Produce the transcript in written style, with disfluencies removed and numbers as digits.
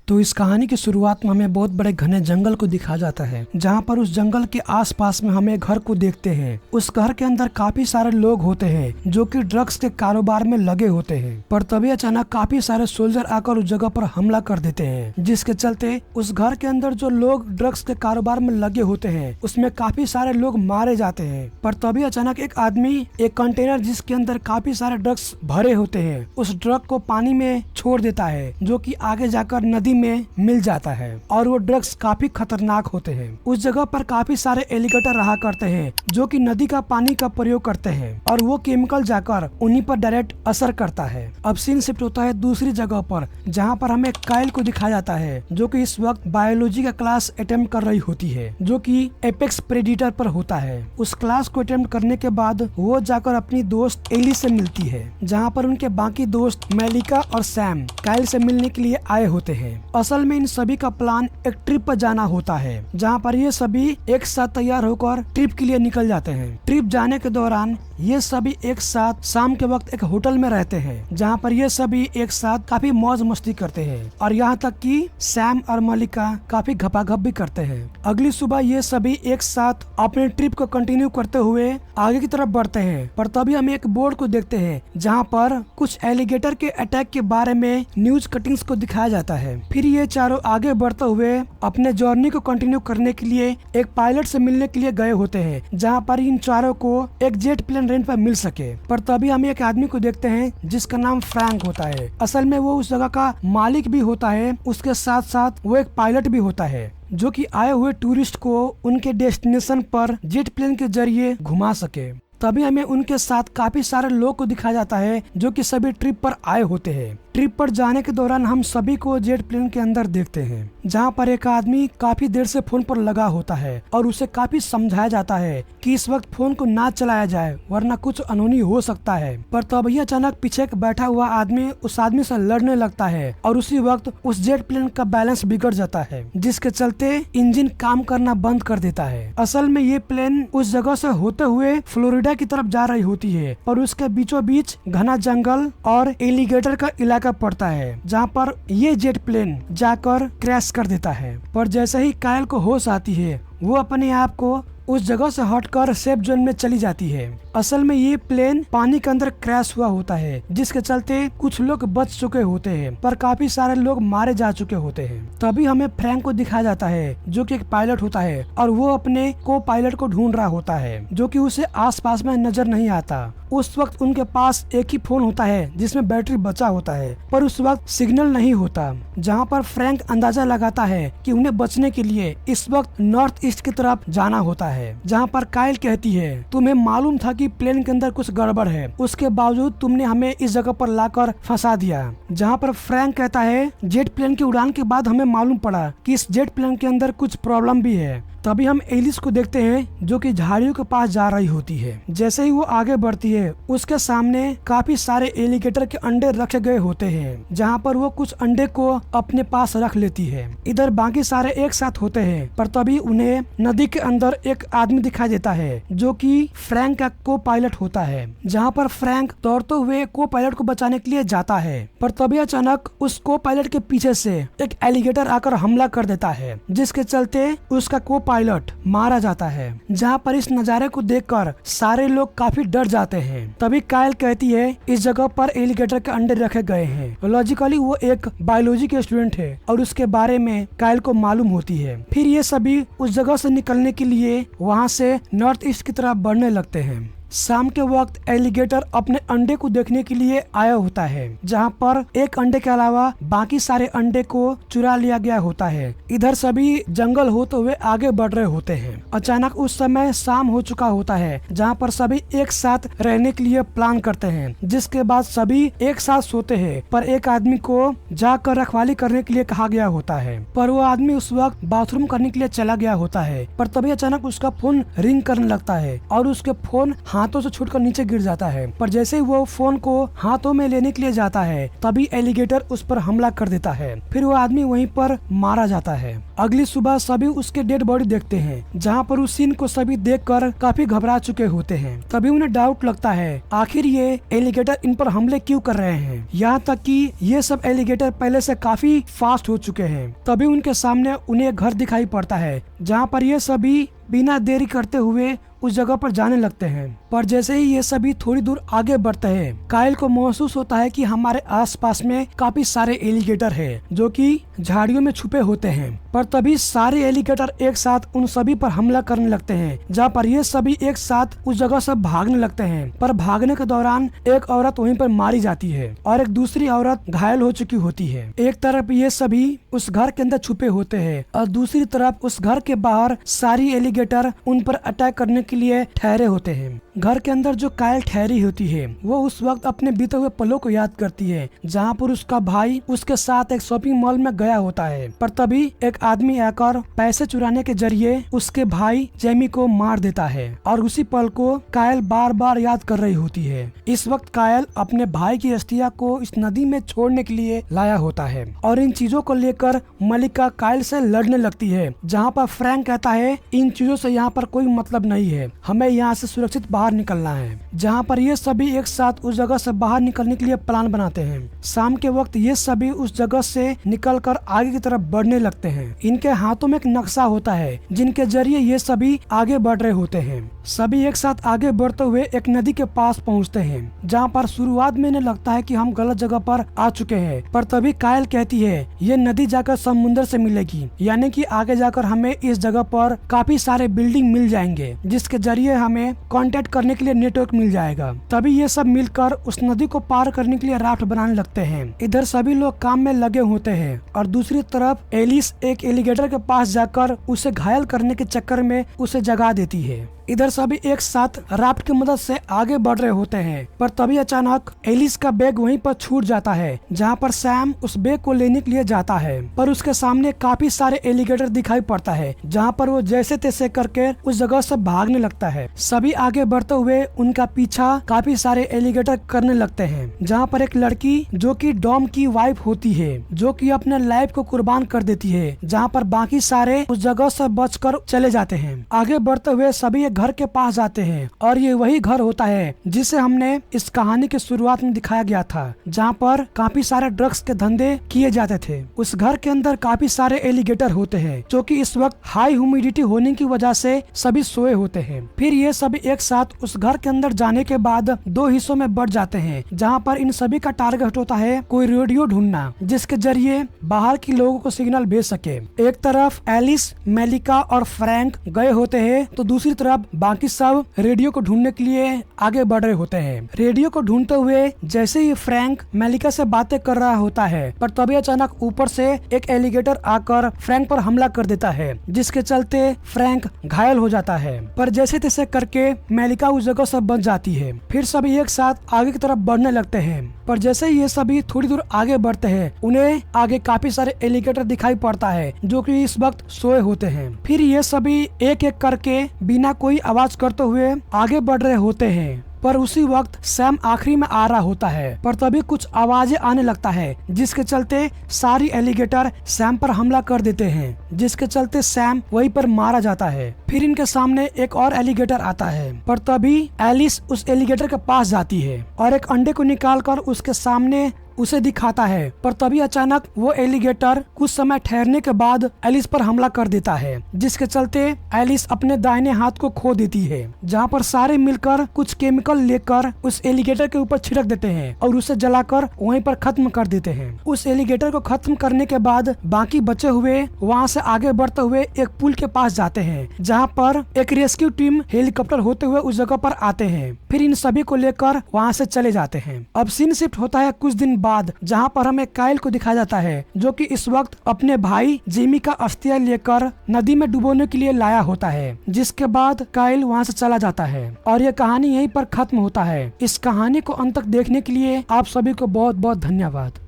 तो इस कहानी की शुरुआत में हमें बहुत बड़े घने जंगल को दिखाया जाता है, जहाँ पर उस जंगल के आसपास में हमें घर को देखते हैं। उस घर के अंदर काफी सारे लोग होते हैं जो कि ड्रग्स के कारोबार में लगे होते हैं। पर तभी अचानक काफी सारे सोल्जर आकर उस जगह पर हमला कर देते हैं, जिसके चलते उस घर के अंदर जो लोग ड्रग्स के कारोबार में लगे होते हैं उसमें काफी सारे लोग मारे जाते हैं। पर तभी अचानक एक आदमी एक कंटेनर जिसके अंदर काफी सारे ड्रग्स भरे होते हैं उस ड्रग को पानी में छोड़ देता है, जो कि आगे जाकर नदी में मिल जाता है और वो ड्रग्स काफी खतरनाक होते हैं। उस जगह पर काफी सारे एलिगेटर रहा करते हैं जो कि नदी का पानी का प्रयोग करते हैं और वो केमिकल जाकर उन्हीं पर डायरेक्ट असर करता है। अब सीन शिफ्ट होता है दूसरी जगह पर, जहाँ पर हमें काइल को दिखाया जाता है जो कि इस वक्त बायोलॉजी का क्लास अटेम्प्ट कर रही होती है, जो कि एपेक्स प्रेडिटर पर होता है। उस क्लास को अटेम्प्ट करने के बाद वो जाकर अपनी दोस्त एली से मिलती है, जहाँ पर उनके बाकी दोस्त मेलिका और सैम काइल से मिलने के लिए आए होते हैं। असल में इन सभी का प्लान एक ट्रिप पर जाना होता है, जहाँ पर ये सभी एक साथ तैयार होकर ट्रिप के लिए निकल जाते हैं। ट्रिप जाने के दौरान ये सभी एक साथ शाम के वक्त एक होटल में रहते हैं, जहाँ पर ये सभी एक साथ काफी मौज मस्ती करते हैं और यहाँ तक कि सैम और मलिका काफी घपाघप भी करते हैं। अगली सुबह ये सभी एक साथ अपने ट्रिप को कंटिन्यू करते हुए आगे की तरफ बढ़ते हैं। पर तभी हम एक बोर्ड को देखते हैं जहाँ पर कुछ एलिगेटर के अटैक के बारे में न्यूज कटिंग्स को दिखाया जाता है। फिर ये चारों आगे बढ़ते हुए अपने जर्नी को कंटिन्यू करने के लिए एक पायलट से मिलने के लिए गए होते हैं, जहाँ पर इन चारों को एक जेट प्लेन रेंट पर मिल सके। पर तभी हम एक आदमी को देखते हैं जिसका नाम फ्रैंक होता है। असल में वो उस जगह का मालिक भी होता है, उसके साथ साथ वो एक पायलट भी होता है जो कि आए हुए टूरिस्ट को उनके डेस्टिनेशन पर जेट प्लेन के जरिए घुमा सके। तभी हमें उनके साथ काफी सारे लोग को दिखाया जाता है जो कि सभी ट्रिप पर आए होते हैं। ट्रिप पर जाने के दौरान हम सभी को जेट प्लेन के अंदर देखते हैं, जहाँ पर एक आदमी काफी देर से फोन पर लगा होता है और उसे काफी समझाया जाता है कि इस वक्त फोन को ना चलाया जाए वरना कुछ अनहोनी हो सकता है। पर तभी अचानक पीछे बैठा हुआ आदमी उस आदमी से लड़ने लगता है और उसी वक्त उस जेट प्लेन का बैलेंस बिगड़ जाता है, जिसके चलते इंजन काम करना बंद कर देता है। असल में ये प्लेन उस जगह से होते हुए फ्लोरिडा की तरफ जा रही होती है और उसके बीचों बीच घना जंगल और एलिगेटर का इलाका पड़ता है, जहाँ पर ये जेट प्लेन जाकर क्रैश कर देता है। पर जैसे ही कायल को होश आती है वो अपने आप को उस जगह से हटकर सेफ जोन में चली जाती है। असल में ये प्लेन पानी के अंदर क्रैश हुआ होता है, जिसके चलते कुछ लोग बच चुके होते हैं पर काफी सारे लोग मारे जा चुके होते हैं। तभी हमें फ्रैंक को दिखाया जाता है जो कि एक पायलट होता है और वो अपने को पायलट को ढूंढ रहा होता है, जो कि उसे आसपास में नजर नहीं आता। उस वक्त उनके पास एक ही फोन होता है जिसमें बैटरी बचा होता है, पर उस वक्त सिग्नल नहीं होता। जहाँ पर फ्रैंक अंदाजा लगाता है कि उन्हें बचने के लिए इस वक्त नॉर्थ ईस्ट की तरफ जाना होता है, जहाँ पर कायल कहती है तुम्हें मालूम था कि प्लेन के अंदर कुछ गड़बड़ है, उसके बावजूद तुमने हमें इस जगह पर लाकर फंसा दिया। जहाँ पर फ्रैंक कहता है जेट प्लेन की उड़ान के बाद हमें मालूम पड़ा कि इस जेट प्लेन के अंदर कुछ प्रॉब्लम भी है। तभी हम एलिस को देखते हैं जो कि झाड़ियों के पास जा रही होती है। जैसे ही वो आगे बढ़ती है उसके सामने काफी सारे एलिगेटर के अंडे रखे गए होते हैं, जहाँ पर वो कुछ अंडे को अपने पास रख लेती है। इधर बाकी सारे एक साथ होते हैं, पर तभी उन्हें नदी के अंदर एक आदमी दिखाई देता है जो कि फ्रैंक का को पायलट होता है। जहाँ पर फ्रैंक दौड़ते हुए को पायलट को बचाने के लिए जाता है, पर तभी अचानक उस को पायलट के पीछे से एक एलिगेटर आकर हमला कर देता है, जिसके चलते उसका को पायलट मारा जाता है। जहाँ पर इस नजारे को देखकर सारे लोग काफी डर जाते हैं। तभी कायल कहती है इस जगह पर एलिगेटर के अंडे रखे गए हैं। लॉजिकली वो एक बायोलॉजी के स्टूडेंट है और उसके बारे में कायल को मालूम होती है। फिर ये सभी उस जगह से निकलने के लिए वहाँ से नॉर्थ ईस्ट की तरफ बढ़ने लगते हैं। शाम के वक्त एलिगेटर अपने अंडे को देखने के लिए आया होता है, जहाँ पर एक अंडे के अलावा बाकी सारे अंडे को चुरा लिया गया होता है। इधर सभी जंगल होते हुए आगे बढ़ रहे होते हैं। अचानक उस समय शाम हो चुका होता है, जहाँ पर सभी एक साथ रहने के लिए प्लान करते हैं, जिसके बाद सभी एक साथ सोते हैं। पर एक आदमी को जाकर रखवाली करने के लिए कहा गया होता है, पर वो आदमी उस वक्त बाथरूम करने के लिए चला गया होता है। पर तभी अचानक उसका फोन रिंग करने लगता है और उसके फोन हाथों से छूटकर नीचे गिर जाता है। पर जैसे ही वो फोन को हाथों में लेने के लिए जाता है तभी एलिगेटर उस पर हमला कर देता है। फिर वो आदमी वहीं पर मारा जाता है। अगली सुबह सभी उसके डेड बॉडी देखते हैं, जहाँ पर उस सीन को सभी देखकर काफी घबरा चुके होते हैं। तभी उन्हें डाउट लगता है आखिर ये एलिगेटर इन पर हमले क्यों कर रहे हैं। यहाँ तक कि ये सब एलिगेटर पहले से काफी फास्ट हो चुके हैं। तभी उनके सामने उन्हें एक घर दिखाई पड़ता है, जहाँ पर ये सभी बिना देरी करते हुए उस जगह पर जाने लगते हैं। पर जैसे ही ये सभी थोड़ी दूर आगे बढ़ते हैं, काइल को महसूस होता है कि हमारे आसपास में काफी सारे एलिगेटर हैं, जो कि झाड़ियों में छुपे होते हैं। पर तभी सारे एलिगेटर एक साथ उन सभी पर हमला करने लगते हैं, जहाँ पर ये सभी एक साथ उस जगह से भागने लगते हैं। पर भागने के दौरान एक औरत वहीं पर मारी जाती है और एक दूसरी औरत घायल हो चुकी होती है। एक तरफ ये सभी उस घर के अंदर छुपे होते हैं और दूसरी तरफ उस घर के बाहर सारी एलिगेटर उन पर अटैक करने के लिए ठहरे होते हैं। घर के अंदर जो काइल ठहरी होती है वो उस वक्त अपने बीते हुए पलों को याद करती है, जहाँ पर उसका भाई उसके साथ एक शॉपिंग मॉल में गया होता है। पर तभी एक आदमी आकर पैसे चुराने के जरिए उसके भाई जेमी को मार देता है और उसी पल को काइल बार बार याद कर रही होती है। इस वक्त काइल अपने भाई की अस्थियां को इस नदी में छोड़ने के लिए लाया होता है और इन चीजों को लेकर मलिका काइल से लड़ने लगती है, जहाँ पर फ्रैंक कहता है इन चीजों से यहाँ पर कोई मतलब नहीं है, हमें यहाँ से सुरक्षित बाहर निकलना है। जहाँ पर ये सभी एक साथ उस जगह से बाहर निकलने के लिए प्लान बनाते हैं। शाम के वक्त ये सभी उस जगह से निकलकर आगे की तरफ बढ़ने लगते हैं। इनके हाथों में एक नक्शा होता है जिनके जरिए ये सभी आगे बढ़ रहे होते हैं। सभी एक साथ आगे बढ़ते हुए एक नदी के पास पहुँचते हैं, जहाँ पर शुरुआत में इन्हें लगता है कि हम गलत जगह पर आ चुके हैं। पर तभी काइल कहती है ये नदी जाकर समुद्र से मिलेगी, यानी कि आगे जाकर हमें इस जगह पर काफी सारे बिल्डिंग मिल जाएंगे, जिसके जरिए हमें कांटेक्ट करने के लिए नेटवर्क मिल जाएगा। तभी ये सब मिलकर उस नदी को पार करने के लिए राफ्ट बनाने लगते हैं। इधर सभी लोग काम में लगे होते हैं और दूसरी तरफ एलिस एक एलिगेटर के पास जाकर उसे घायल करने के चक्कर में उसे जगा देती है। इधर सभी एक साथ राफ्ट की मदद से आगे बढ़ रहे होते हैं। पर तभी अचानक एलिस का बैग वहीं पर छूट जाता है, जहाँ पर सैम उस बैग को लेने के लिए जाता है। पर उसके सामने काफी सारे एलिगेटर दिखाई पड़ता है, जहाँ पर वो जैसे तैसे करके उस जगह से भागने लगता है। सभी आगे बढ़ते हुए उनका पीछा काफी सारे एलिगेटर करने लगते हैं, जहाँ पर एक लड़की जो कि डॉम की वाइफ होती है, जो कि अपने लाइफ को कुर्बान कर देती है, जहाँ पर बाकी सारे उस जगह से बचकर चले जाते हैं। आगे बढ़ते हुए सभी घर के पास जाते हैं और ये वही घर होता है जिसे हमने इस कहानी के शुरुआत में दिखाया गया था, जहाँ पर काफी सारे ड्रग्स के धंधे किए जाते थे। उस घर के अंदर काफी सारे एलिगेटर होते हैं, जो कि इस वक्त हाई ह्यूमिडिटी होने की वजह से सभी सोए होते हैं। फिर ये सभी एक साथ उस घर के अंदर जाने के बाद दो हिस्सों में बढ़ जाते हैं, जहाँ पर इन सभी का टारगेट होता है कोई रेडियो ढूंढना, जिसके जरिए बाहर के लोगों को सिग्नल भेज सके। एक तरफ एलिस, मेलिका और फ्रैंक गए होते हैं, तो दूसरी तरफ बाकी सब रेडियो को ढूंढने के लिए आगे बढ़ रहे होते हैं। रेडियो को ढूंढते हुए जैसे ही फ्रैंक मेलिका से बातें कर रहा होता है, पर तभी अचानक ऊपर से एक एलिगेटर आकर फ्रैंक पर हमला कर देता है, जिसके चलते फ्रैंक घायल हो जाता है। पर जैसे तैसे करके मेलिका उस जगह से बच जाती है। फिर सभी एक साथ आगे की तरफ बढ़ने लगते हैं। पर जैसे ये सभी थोड़ी दूर आगे बढ़ते हैं, उन्हें आगे काफी सारे एलिगेटर दिखाई पड़ता है, जो कि इस वक्त सोए होते हैं। फिर ये सभी एक एक करके बिना कोई आवाज करते हुए आगे बढ़ रहे होते हैं। पर उसी वक्त सैम आखिरी में आ रहा होता है, पर तभी कुछ आवाजें आने लगता है, जिसके चलते सारी एलिगेटर सैम पर हमला कर देते हैं, जिसके चलते सैम वहीं पर मारा जाता है। फिर इनके सामने एक और एलिगेटर आता है, पर तभी एलिस उस एलिगेटर के पास जाती है और एक अंडे को निकालकर उसके सामने उसे दिखाता है। पर तभी अचानक वो एलिगेटर कुछ समय ठहरने के बाद एलिस पर हमला कर देता है, जिसके चलते एलिस अपने दाहिने हाथ को खो देती है, जहाँ पर सारे मिलकर कुछ केमिकल लेकर उस एलिगेटर के ऊपर छिड़क देते हैं और उसे जलाकर वहीं पर खत्म कर देते हैं। उस एलिगेटर को खत्म करने के बाद बाकी बचे हुए वहाँ से आगे बढ़ते हुए एक पुल के पास जाते हैं, जहाँ पर एक रेस्क्यू टीम हेलीकॉप्टर होते हुए उस जगह पर आते हैं। फिर इन सभी को लेकर वहाँ से चले जाते हैं। अब सीन शिफ्ट होता है कुछ दिन बाद, जहां पर हमें काइल को दिखाया जाता है, जो कि इस वक्त अपने भाई जेमी का अस्थियां लेकर नदी में डुबोने के लिए लाया होता है, जिसके बाद काइल वहां से चला जाता है और यह कहानी यहीं पर खत्म होता है। इस कहानी को अंत तक देखने के लिए आप सभी को बहुत बहुत धन्यवाद।